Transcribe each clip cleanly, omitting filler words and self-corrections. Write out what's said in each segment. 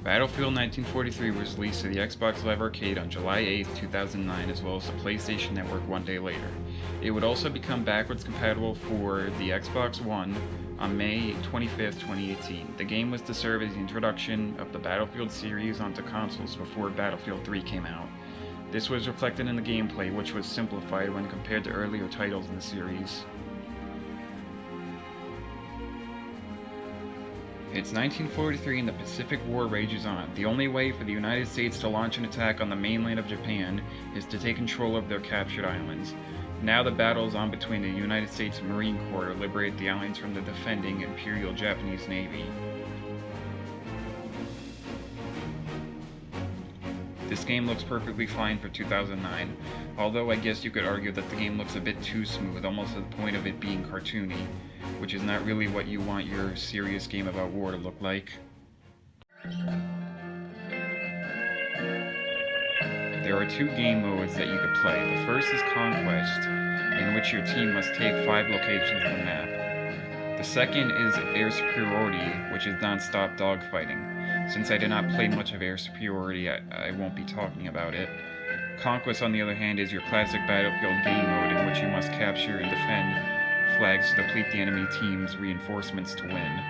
Battlefield 1943 was released to the Xbox Live Arcade on July 8, 2009, as well as the PlayStation Network one day later. It would also become backwards compatible for the Xbox One on May 25, 2018. The game was to serve as the introduction of the Battlefield series onto consoles before Battlefield 3 came out. This was reflected in the gameplay, which was simplified when compared to earlier titles in the series. It's 1943 and the Pacific War rages on. The only way for the United States to launch an attack on the mainland of Japan is to take control of their captured islands. Now the battle is on between the United States Marine Corps to liberate the islands from the defending Imperial Japanese Navy. This game looks perfectly fine for 2009, although I guess you could argue that the game looks a bit too smooth, almost to the point of it being cartoony, which is not really what you want your serious game about war to look like. There are two game modes that you could play. The first is Conquest, in which your team must take 5 locations on the map. The second is Air Superiority, which is non-stop dogfighting. Since I did not play much of Air Superiority, I won't be talking about it. Conquest, on the other hand, is your classic Battlefield game mode in which you must capture and defend flags to deplete the enemy team's reinforcements to win.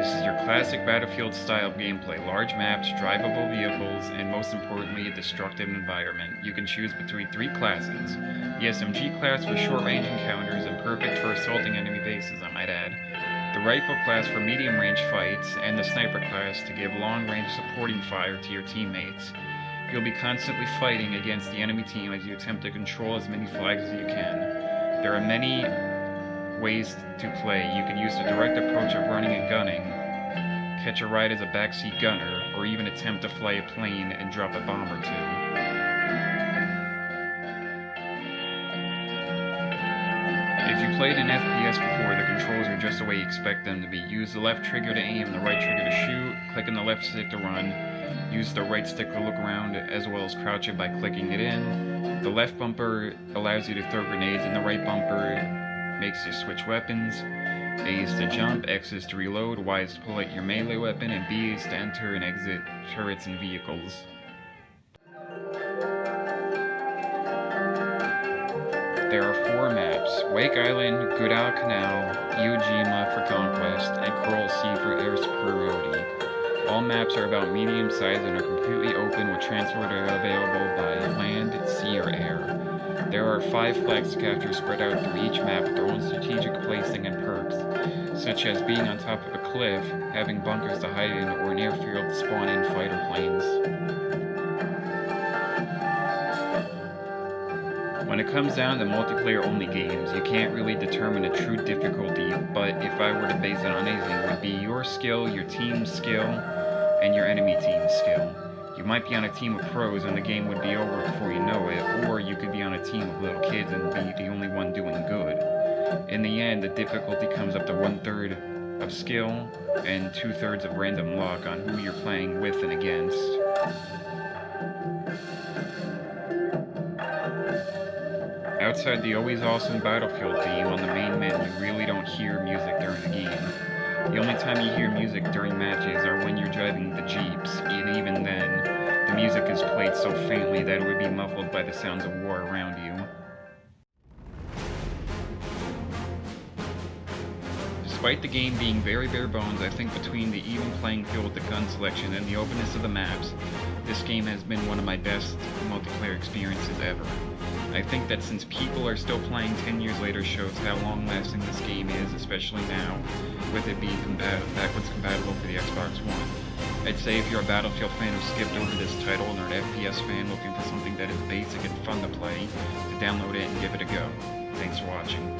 This is your classic Battlefield style gameplay: large maps, drivable vehicles, and most importantly, a destructive environment. You can choose between 3 classes. The SMG class for short-range encounters and perfect for assaulting enemy bases, I might add. The rifle class for medium-range fights, and the sniper class to give long-range supporting fire to your teammates. You'll be constantly fighting against the enemy team as you attempt to control as many flags as you can. There are many ways to play. You can use the direct approach of running and gunning, catch a ride as a backseat gunner, or even attempt to fly a plane and drop a bomb or 2. If you played an FPS before, the controls are just the way you expect them to be. Use the left trigger to aim, the right trigger to shoot, click on the left stick to run, use the right stick to look around, as well as crouch it by clicking it in. The left bumper allows you to throw grenades, and the right bumper makes you switch weapons. A is to jump, X is to reload, Y is to pull out your melee weapon, and B is to enter and exit turrets and vehicles. There are 4 maps: Wake Island, Guadalcanal, Iwo Jima for Conquest, and Coral Sea for Air Superiority. All maps are about medium size and are completely open, with transport available by land, sea, or air. There are 5 flags to capture spread out through each map with their own strategic placing and perks, such as being on top of a cliff, having bunkers to hide in, or an airfield to spawn in fighter planes. When it comes down to multiplayer-only games, you can't really determine a true difficulty, but if I were to base it on anything, it would be your skill, your team's skill, and your enemy team's skill. You might be on a team of pros and the game would be over before you know it, or you could be on a team of little kids and be the only one doing good. In the end, the difficulty comes up to 1/3 of skill and 2/3 of random luck on who you're playing with and against. Outside the always awesome Battlefield theme on the main menu, you really don't hear music during the game. The only time you hear music during matches are when you're driving the jeeps, and even then, the music is played so faintly that it would be muffled by the sounds of war around you. Despite the game being very bare bones, I think between the even playing field with the gun selection and the openness of the maps, this game has been one of my best multiplayer experiences ever. I think that since people are still playing 10 years later shows how long-lasting this game is, especially now, with it being backwards compatible for the Xbox One. I'd say if you're a Battlefield fan who skipped over this title and are an FPS fan looking for something that is basic and fun to play, to download it and give it a go. Thanks for watching.